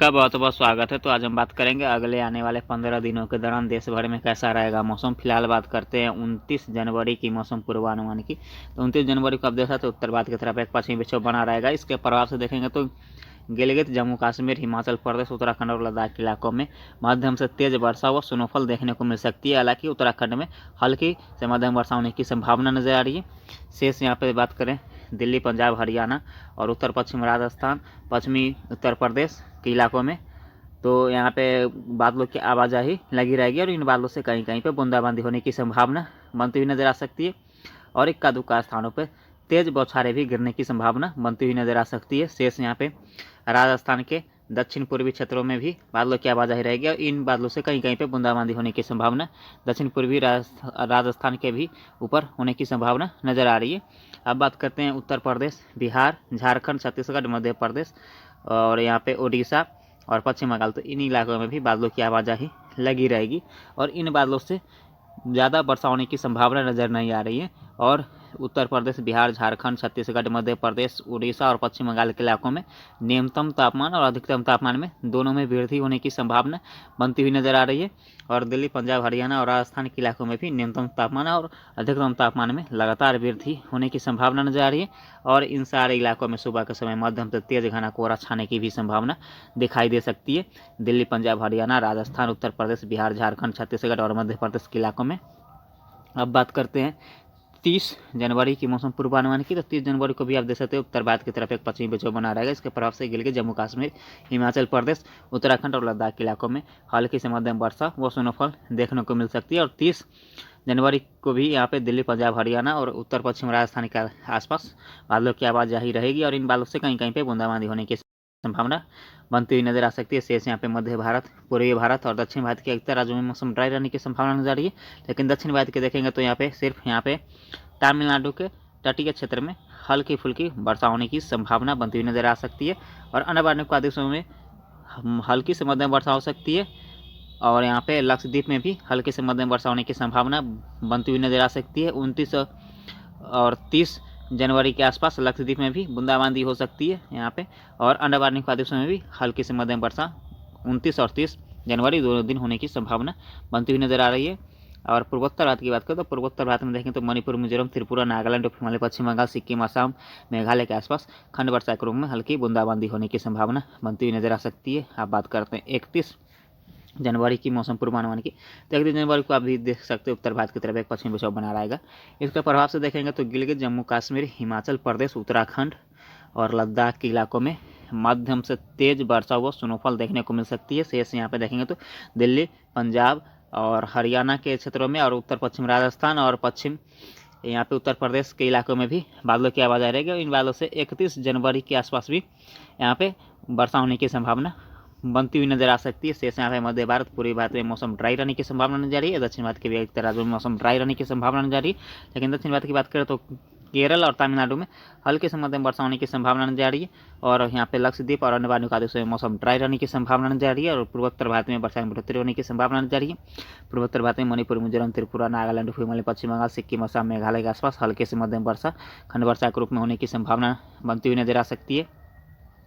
का बहुत बहुत स्वागत है। तो आज हम बात करेंगे अगले आने वाले 15 दिनों के दौरान देश भर में कैसा रहेगा मौसम। फिलहाल बात करते हैं 29 जनवरी की मौसम पूर्वानुमान की। तो 29 जनवरी को आप देखा तो उत्तर भारत की तरफ एक पश्चिमी विक्षोभ बना रहेगा। इसके प्रभाव से देखेंगे तो गिलगित, जम्मू कश्मीर, हिमाचल प्रदेश, उत्तराखंड और लद्दाख के इलाकों में मध्यम से तेज वर्षा व स्नोफॉल देखने को मिल सकती है। हालांकि उत्तराखंड में हल्की से मध्यम वर्षा होने की संभावना नजर आ रही है। शेष यहाँ पे बात करें दिल्ली, पंजाब, हरियाणा और उत्तर पश्चिम राजस्थान, पश्चिमी उत्तर प्रदेश के इलाकों में तो यहाँ पे बादलों की आवाजाही लगी रहेगी और इन बादलों से कहीं कहीं पे बूंदाबांदी होने की संभावना बनती हुई नजर आ सकती है और इक्का दुक्का स्थानों पर तेज बौछारें भी गिरने की संभावना बनती हुई नजर आ सकती है। शेष यहाँ पे राजस्थान के दक्षिण पूर्वी क्षेत्रों में भी बादलों की आवाजाही रहेगी और इन बादलों से कहीं कहीं पे बूंदाबांदी होने की संभावना दक्षिण पूर्वी राजस्थान के भी ऊपर होने की संभावना नजर आ रही है। अब बात करते हैं उत्तर प्रदेश, बिहार, झारखंड, छत्तीसगढ़, मध्य प्रदेश और यहाँ पे उड़ीसा और पश्चिम बंगाल। तो इन इलाकों में भी बादलों की आवाजाही लगी रहेगी और इन बादलों से ज़्यादा वर्षा होने की संभावना नज़र नहीं आ रही है और उत्तर प्रदेश, बिहार, झारखंड, छत्तीसगढ़, मध्य प्रदेश, उड़ीसा और पश्चिम बंगाल के इलाकों में न्यूनतम तापमान और अधिकतम तापमान में दोनों में वृद्धि होने की संभावना बनती हुई नजर आ रही है और दिल्ली, पंजाब, हरियाणा और राजस्थान के इलाकों में भी न्यूनतम तापमान और अधिकतम तापमान में लगातार वृद्धि होने की संभावना नजर आ रही है और इन सारे इलाकों में सुबह के समय मध्यम से तेज घना कोहरा छाने की भी संभावना दिखाई दे सकती है। दिल्ली, पंजाब, हरियाणा, राजस्थान, उत्तर प्रदेश, बिहार, झारखंड, छत्तीसगढ़ और मध्य प्रदेश के इलाकों में। अब बात करते हैं 30 जनवरी की मौसम पूर्वानुमान की। तो 30 जनवरी को भी आप देख सकते हो उत्तर भारत की तरफ एक पश्चिमी विक्षोभ बना रहेगा। इसके प्रभाव से गिलगित, जम्मू कश्मीर, हिमाचल प्रदेश, उत्तराखंड और लद्दाख के इलाकों में हल्की से मध्यम वर्षा व स्नोफॉल देखने को मिल सकती है और 30 जनवरी को भी यहाँ पे दिल्ली, पंजाब, हरियाणा और उत्तर पश्चिम राजस्थान के आसपास बादलों की आवाजाही रहेगी और इन बादलों से कहीं कहीं पे बूंदाबांदी होने की संभावना बनती हुई नजर आ सकती है। शेष यहाँ पे मध्य भारत, पूर्वी भारत और दक्षिण भारत के अधिकतर राज्यों में मौसम ड्राई रहने की संभावना नजर आ रही है। लेकिन दक्षिण भारत के देखेंगे तो यहाँ पे सिर्फ यहाँ पे तमिलनाडु के तटीय क्षेत्र में हल्की फुल्की वर्षा होने की संभावना बनती हुई नजर आ सकती है और अन्य अन्य प्रदेशों में हल्की से मध्यम वर्षा हो सकती है और यहाँ पे लक्षद्वीप में भी हल्की से मध्यम वर्षा होने की संभावना बनती हुई नजर आ सकती है। 29 और 30 जनवरी के आसपास लक्षद्वीप में भी बूंदाबांदी हो सकती है यहाँ पे और अंडमान प्रदेशों में भी हल्की से मध्यम वर्षा 29 और 30 जनवरी दोनों दिन होने की संभावना बनती हुई नजर आ रही है। और पूर्वोत्तर भारत की बात करें तो पूर्वोत्तर भारत में देखें तो मणिपुर, मिजोरम, त्रिपुरा, नागालैंड, हिमालय, पश्चिम बंगाल, सिक्किम, असम, मेघालय के आसपास खंड वर्षा के रूप में हल्की बूंदाबांदी होने की संभावना बनती हुई नजर आ सकती है। आप बात करते हैं 31 जनवरी की मौसम पूर्वानुमान की। तो 31 जनवरी को आप भी देख सकते हैं उत्तर भारत की तरफ एक पश्चिमी विक्षोभ बना रहेगा। इसके प्रभाव से देखेंगे तो गिलगित, जम्मू कश्मीर, हिमाचल प्रदेश, उत्तराखंड और लद्दाख के इलाकों में मध्यम से तेज वर्षा व स्नोफॉल देखने को मिल सकती है। शेष यहाँ पे देखेंगे तो दिल्ली, पंजाब और हरियाणा के क्षेत्रों में और उत्तर पश्चिम राजस्थान और पश्चिम यहाँ पे उत्तर प्रदेश के इलाकों में भी बादलों की आवाज़ आ रहेगी और इन बादलों से 31 जनवरी के आसपास भी यहाँ पे वर्षा होने की संभावना बनती हुई नजर आ सकती है। शेष यहाँ पे मध्य भारत, पूर्वी भारत में मौसम ड्राई रहने की संभावना नजर आ रही है। दक्षिण भारत के भी अधिकतर राज्यों में मौसम ड्राई रहने की संभावना नजर आ रही है। लेकिन दक्षिण भारत की बात करें तो केरल और तमिलनाडु में हल्के से मध्यम वर्षा होने की संभावना नजर आ रही है और यहाँ पे लक्षद्वीप और अन्य प्रदेशों में मौसम ड्राई रहने की संभावना नजर आ रही है और पूर्वोत्तर भारत में वर्षा में बढ़ोतरी होने की संभावना नजर आ रही है। पूर्वोत्तर भारत में मणिपुर, मिजोरम, त्रिपुरा, नागालैंड, हिमालय, पश्चिम बंगाल, सिक्किम, असम, मेघालय के आसपास हल्के से मध्यम वर्षा खंड वर्षा के रूप में होने की संभावना बनती हुई नजर आ सकती है।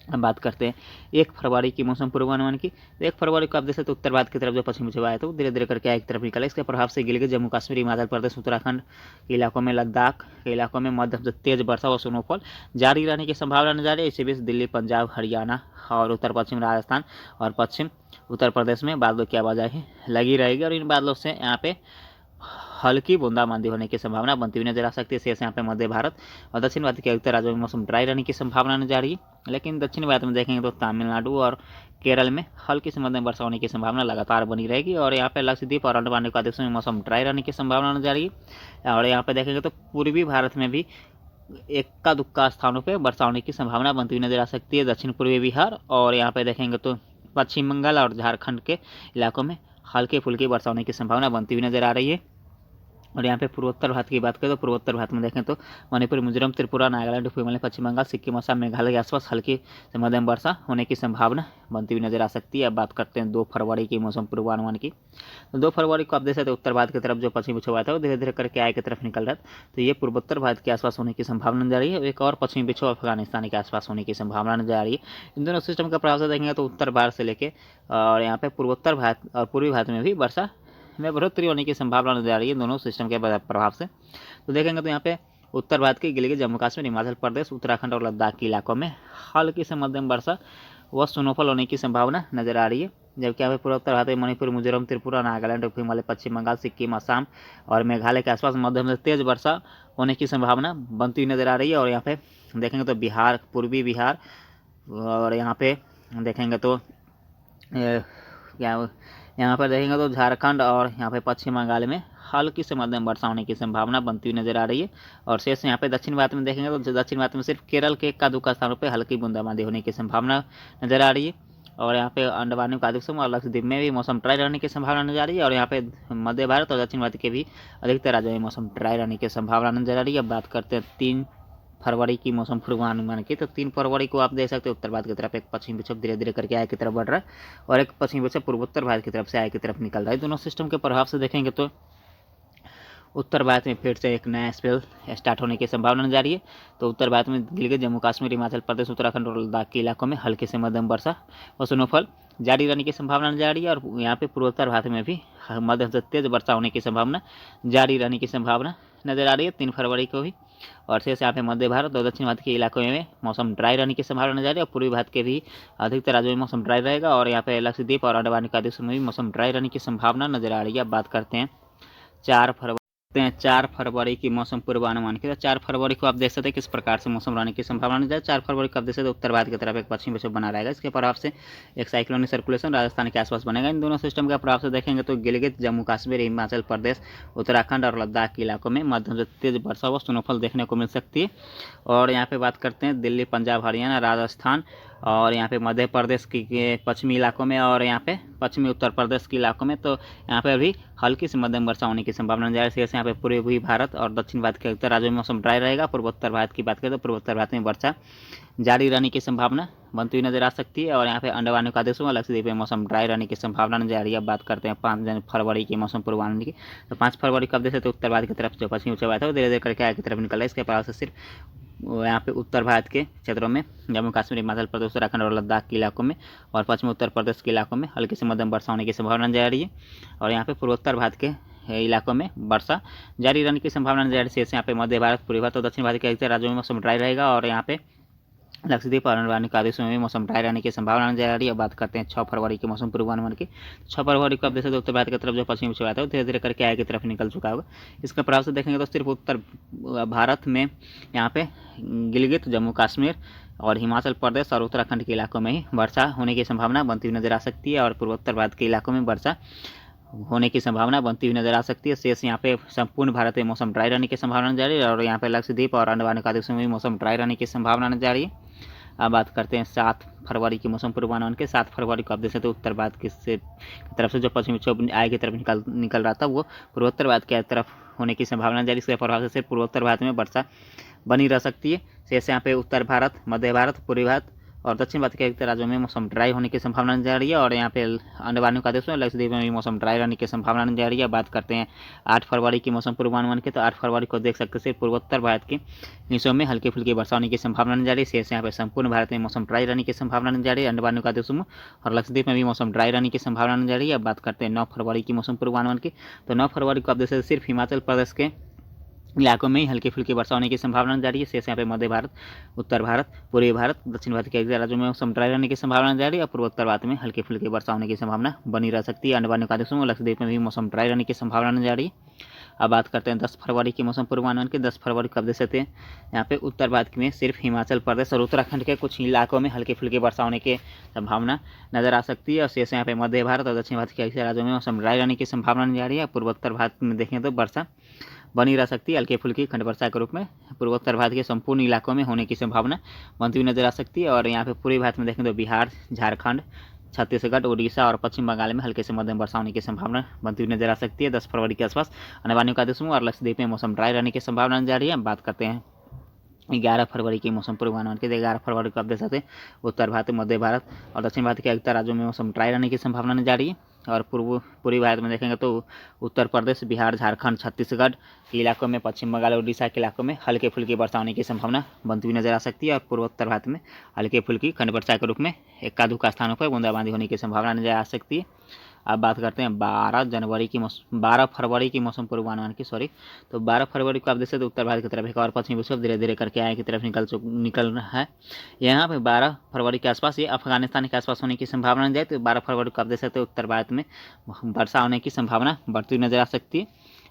अब बात करते हैं 1 फरवरी की मौसम पूर्वानुमान की। तो 1 फरवरी को आप देख सकते हो उत्तर भारत की तरफ जो पश्चिमी विक्षोभ आया तो धीरे धीरे करके एक तरफ निकला। इसके प्रभाव से गिलगित, जम्मू कश्मीर, हिमाचल प्रदेश, उत्तराखंड के इलाकों में, लद्दाख के इलाकों में मध्यम से तेज वर्षा और स्नोफॉल जारी रहने की संभावना नजर आ रही है। इसी बीच दिल्ली, पंजाब, हरियाणा और उत्तर पश्चिम राजस्थान और पश्चिम उत्तर प्रदेश में बादलों की आवाजाही लगी रहेगी और इन बादलों से यहाँ पे हल्की बूंदाबांदी होने की संभावना बनती हुई नजर आ सकती है। शेष यहाँ पे मध्य भारत और दक्षिण भारत के अधिकतर राज्यों में मौसम ड्राई रहने की संभावना नजर आ रही है। लेकिन दक्षिण भारत में देखेंगे तो तमिलनाडु और केरल में हल्की से मध्यम वर्षा होने की संभावना लगातार बनी रहेगी और यहाँ पे लक्षद्वीप और अंडमान प्रदेशों में मौसम ड्राई रहने की संभावना नजर आ रही है। और यहाँ पे देखेंगे तो पूर्वी भारत में भी इक्का दुक्का स्थानों पर वर्षा होने की संभावना बनती हुई नजर आ सकती है। दक्षिण पूर्वी बिहार और यहाँ पे देखेंगे तो पश्चिम बंगाल और झारखंड के इलाकों में हल्की फुल्की वर्षा होने की संभावना बनती हुई नजर आ रही है। और यहाँ पे पूर्वोत्तर भारत की बात करें तो पूर्वोत्तर भारत में देखें तो मणिपुर, मिजोरम, त्रिपुरा, नागालैंड, हिमालय, पश्चिम बंगाल, सिक्किम, असम, मेघालय के आसपास हल्की से मध्यम वर्षा होने की संभावना बनती हुई नजर आ सकती है। अब बात करते हैं 2 फरवरी की मौसम पूर्वानुमान की। तो 2 फरवरी को आप देख सकते हैं उत्तर भारत की तरफ जो पश्चिमी विक्षोभ आया था वो धीरे धीरे करके आय की तरफ निकल रहा था। तो ये पूर्वोत्तर भारत के आसपास होने की संभावना नजर आ रही है। एक और पश्चिमी विक्षोभ अफगानिस्तान के आसपास होने की संभावना नजर आ रही है। इन दोनों सिस्टम का प्रभाव से देखेंगे तो उत्तर भारत से लेके और यहाँ पे पूर्वोत्तर भारत और पूर्वी भारत में भी वर्षा में बढ़ोतरी होने की संभावना नजर आ रही है दोनों सिस्टम के प्रभाव से। तो देखेंगे तो यहाँ पे उत्तर भारत के गिलगित, जम्मू कश्मीर, हिमाचल प्रदेश, उत्तराखंड और लद्दाख के इलाकों में हल्की से मध्यम वर्षा व स्नोफॉल होने की संभावना नजर आ रही है। जबकि यहाँ पे पूर्वोत्तर भारत में मणिपुर, मिजोरम, त्रिपुरा, नागालैंड, हिमालय, पश्चिम बंगाल, सिक्किम, असम और मेघालय के आसपास मध्यम से तेज वर्षा होने की संभावना बनती हुई नजर आ रही है। और यहाँ पे देखेंगे तो बिहार, पूर्वी बिहार और यहाँ पे देखेंगे तो यहाँ पर देखेंगे तो झारखंड और यहाँ पे पश्चिम बंगाल में हल्की से मध्यम वर्षा होने की संभावना बनती हुई नजर आ रही है। और शेष यहाँ पे दक्षिण भारत में देखेंगे तो दक्षिण भारत में सिर्फ केरल के एका दुक्का स्थानों पर हल्की बूंदाबांदी होने की संभावना नजर आ रही है। और यहाँ पे अंडमान निकोबार समूह और लक्षद्वीप में भी मौसम ड्राई रहने की संभावना नजर आ रही है। और यहाँ पे मध्य भारत और दक्षिण भारत के भी अधिकतर राज्यों में मौसम ड्राई रहने की संभावना नजर आ रही है। अब बात करते हैं 3 फरवरी की मौसम पूर्वानुमान की। तो 3 फरवरी को आप देख सकते हैं उत्तर भारत की तरफ एक पश्चिमी विक्षोभ धीरे धीरे करके आय की तरफ बढ़ रहा है और एक पश्चिमी विक्षोभ पूर्वोत्तर भारत की तरफ से आय की तरफ निकल रहा है। दोनों सिस्टम के प्रभाव से देखेंगे तो उत्तर भारत में फिर से एक नया स्पेल स्टार्ट होने की संभावना नजर आ रही है। तो उत्तर भारत में गिलगित, जम्मू कश्मीर, हिमाचल प्रदेश, उत्तराखंड और लद्दाख के इलाकों में हल्के से मध्यम वर्षा और स्नोफॉल जारी रहने की संभावना नजर आ रही है। और यहाँ पे पूर्वोत्तर भारत में भी मध्यम से तेज वर्षा होने की संभावना जारी रहने की संभावना नजर आ रही है 3 फरवरी को भी। और शेष यहाँ पे मध्य भारत और दक्षिण भारत के इलाकों में मौसम ड्राई रहने की संभावना नजर आ रही है। और पूर्वी भारत के भी अधिकतर राज्यों में मौसम ड्राई रहेगा और यहाँ पे लक्षद्वीप और अंडमान निकोबार द्वीप में भी मौसम ड्राई रहने की संभावना नजर आ रही है। अब बात करते हैं 4 फरवरी की मौसम पूर्वानुमान की। तो 4 फरवरी को आप देख सकते हैं किस प्रकार से मौसम रहने की संभावना नजर। 4 फरवरी को आप देख सकते हैं उत्तर भारत की तरफ एक पश्चिमी विक्षोभ बना रहेगा। इसके प्रभाव से एक साइक्लोनिक सर्कुलेशन राजस्थान के आसपास बनेगा। इन दोनों सिस्टम के प्रभाव से देखेंगे तो गिलगित, जम्मू कश्मीर, हिमाचल प्रदेश, उत्तराखंड और लद्दाख के इलाकों में मध्यम से तेज वर्षा व स्नोफॉल देखने को मिल सकती है। और यहाँ पे बात करते हैं दिल्ली, पंजाब, हरियाणा, राजस्थान और यहाँ पे मध्य प्रदेश के पश्चिमी इलाकों में और यहाँ पे पश्चिमी उत्तर प्रदेश के इलाकों में। तो यहाँ पे भी हल्की से मध्यम वर्षा होने की संभावना नजर आ रही है। यहाँ पे पूर्वी भारत और दक्षिण भारत के उत्तर राज्यों में मौसम ड्राई रहेगा। पूर्वोत्तर भारत की बात करें तो पूर्वोत्तर भारत में वर्षा जारी रहने की संभावना बनती हुई नजर आ सकती है। और यहाँ पे अंडमान निकोबार समूह और लक्षद्वीप में मौसम ड्राई रहने की संभावना नजर आ रही है। अब बात करते हैं 5 फरवरी की मौसम पूर्वानुमान की। तो 5 फरवरी को आप देख सकते हैं उत्तर भारत की तरफ जो पश्चिमी विक्षोभ आया था वो धीरे धीरे करके आगे की तरफ निकल रहा है। इसके प्रभाव से सिर्फ यहाँ पे उत्तर भारत के क्षेत्रों में जम्मू कश्मीर, हिमाचल प्रदेश, उत्तराखंड और लद्दाख के इलाकों में और पश्चिमी उत्तर प्रदेश के इलाकों में हल्की से मध्यम वर्षा होने की संभावना नजर आ रही है। और यहाँ पे पूर्वोत्तर भारत के इलाकों में वर्षा जारी रहने की संभावना नजर आ रही है। यहाँ पे मध्य भारत, पूर्वी भारत और दक्षिण भारत के अधिकतर राज्यों में मौसम ड्राई रहेगा और यहाँ पे लक्षद्वीप और अंडमान निकोबार द्वीप में मौसम ड्राई रहने की संभावना नजर आ रही है। बात करते हैं 6 फरवरी के मौसम पूर्वानुमान की। 6 फरवरी को आप देख सकते हैं उत्तर भारत की तरफ जो पश्चिमी विक्षोभ आता है वो धीरे धीरे करके आगे की तरफ निकल चुका होगा। इसका प्रभाव से देखेंगे तो सिर्फ उत्तर भारत में यहाँ पे गिलगित, जम्मू कश्मीर और हिमाचल प्रदेश और उत्तराखंड के इलाकों में ही वर्षा होने की संभावना बनती हुई नजर आ सकती है। और पूर्वोत्तर भारत के इलाकों में वर्षा होने की संभावना बनती हुई नजर आ सकती है। शेष यहाँ पे संपूर्ण भारत में मौसम ड्राई रहने की संभावना नजर आ रही है। और यहाँ पे लक्षद्वीप और अंडमान निकोबार द्वीप में मौसम ड्राई रहने की संभावना नजर आ रही है। अब बात करते हैं 7 फरवरी की मौसम पूर्वानुमान के। 7 फरवरी को आप देख सकते हैं उत्तर भारत की तरफ से जो पश्चिमी विक्षोभ आय की तरफ निकल रहा था वो पूर्वोत्तर भारत की तरफ होने की संभावना जारी। इसके प्रभाव से पूर्वोत्तर भारत में वर्षा बनी रह सकती है। शेष यहाँ पे उत्तर भारत, मध्य भारत, पूर्वी भारत और दक्षिण भारत के अधिकतर राज्यों में मौसम ड्राई होने की संभावना नजर आ रही है। और यहाँ पे अंडमान निकोबार द्वीप में, लक्षद्वीप में भी मौसम ड्राई रहने की संभावना नजर आ रही है। बात करते हैं 8 फरवरी की मौसम पूर्वानुमान की। तो 8 फरवरी को देख सकते हैं पूर्वोत्तर भारत के हिस्सों में हल्की फुल्की वर्षा होने की संभावना नजर आ रही है। शेष यहाँ पे संपूर्ण भारत में मौसम ड्राई रहने की संभावना नजर आ रही है। अंडमान निकोबार द्वीप और लक्षद्वीप में भी मौसम ड्राई रहने की संभावना नजर आ रही है। अब बात करते हैं 9 फरवरी की मौसम पूर्वानुमान की। तो 9 फरवरी को आप देख सकते हैं सिर्फ हिमाचल प्रदेश के इलाकों में ही हल्की फुल्की वर्षा होने की संभावना जारी है। शेष यहाँ पे मध्य भारत, उत्तर भारत, पूर्वी भारत, दक्षिण भारत के राज्यों में मौसम ड्राई रहने की संभावना जारी है। और पूर्वोत्तर भारत में हल्की फुल्की वर्षा होने की संभावना बनी रह सकती है। अंडमान निकोबार द्वीप और लक्षद्वीप में भी मौसम ड्राई रहने की संभावना जारी है। अब बात करते हैं 10 फरवरी की मौसम पूर्वानुमान की। 10 फरवरी को आप देख सकते हैं यहाँ पे उत्तर भारत में सिर्फ हिमाचल प्रदेश और उत्तराखंड के कुछ इलाकों में हल्की फुल्की वर्षा होने की संभावना नजर आ सकती है। और शेष यहाँ पे मध्य भारत और दक्षिण भारत के राज्यों में मौसम ड्राई रहने की संभावना जारी है। पूर्वोत्तर भारत में देखें तो वर्षा बनी रह सकती है हल्की फुल्की खंड वर्षा के रूप में पूर्वोत्तर भारत के संपूर्ण इलाकों में होने की संभावना बनती हुई नजर आ सकती है। और यहाँ पे पूर्वी भारत में देखें तो बिहार, झारखंड, छत्तीसगढ़, उड़ीसा और पश्चिम बंगाल में हल्के से मध्यम वर्षा होने की संभावना बनती हुई नजर आ सकती है 10 फरवरी के आसपास। आने वाले का दिसंबर और लक्षद्वीप में मौसम ड्राई रहने की संभावना नजर आ रही है। बात करते हैं 11 फरवरी की मौसम पूर्वानुमान के। 11 फरवरी को आप देख सकते हैं उत्तर भारत, मध्य भारत और दक्षिण भारत के अधिकतर राज्यों में मौसम ड्राई रहने की संभावना नजर आ रही है। और पूर्वी भारत में देखेंगे तो उत्तर प्रदेश, बिहार, झारखंड, छत्तीसगढ़ के इलाकों में, पश्चिम बंगाल और उड़ीसा के इलाकों में हल्के फुल्की वर्षा होने की संभावना बनती हुई नजर आ सकती है। और पूर्वोत्तर भारत में हल्के फुल्की खंड वर्षा के रूप में एका दुक्का स्थानों पर बूंदाबांदी होने की संभावना नजर आ सकती है। अब बात करते हैं 12 फरवरी की मौसम पूर्वानुमान की। तो 12 फरवरी को आप देख सकते उत्तर भारत की तरफ एक और पश्चिमी विक्षोभ धीरे धीरे करके आए की तरफ निकल रहा है। यहाँ पे 12 फरवरी के आसपास ये अफगानिस्तान के आसपास होने की संभावना जाए। तो 12 फरवरी को आप देख सकते उत्तर भारत में वर्षा होने की संभावना बढ़ती हुई नजर आ सकती है।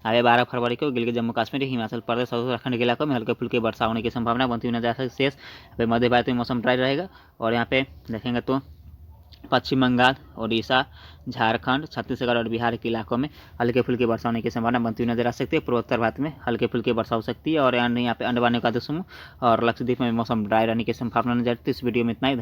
आगे 12 फरवरी को गिलगित, जम्मू कश्मीर, हिमाचल प्रदेश और उत्तराखंड के इलाकों में हल्के फुल्के वर्षा होने की संभावना बनती हुई नजर आ सकती है। शेष मध्य भारत में मौसम ड्राई रहेगा। और यहाँ पे देखेंगे तो पश्चिम बंगाल, उड़ीसा, झारखंड, छत्तीसगढ़ और बिहार के इलाकों में हल्के फुल्के वर्षा होने की संभावना बनती हुई नजर आ सकती है। पूर्वोत्तर भारत में हल्के फुल्के वर्षा हो सकती है। और यहाँ पे अंडमान निकोबार और लक्षद्वीप में मौसम ड्राई रहने की संभावना नजर आती है। इस वीडियो में इतना ही।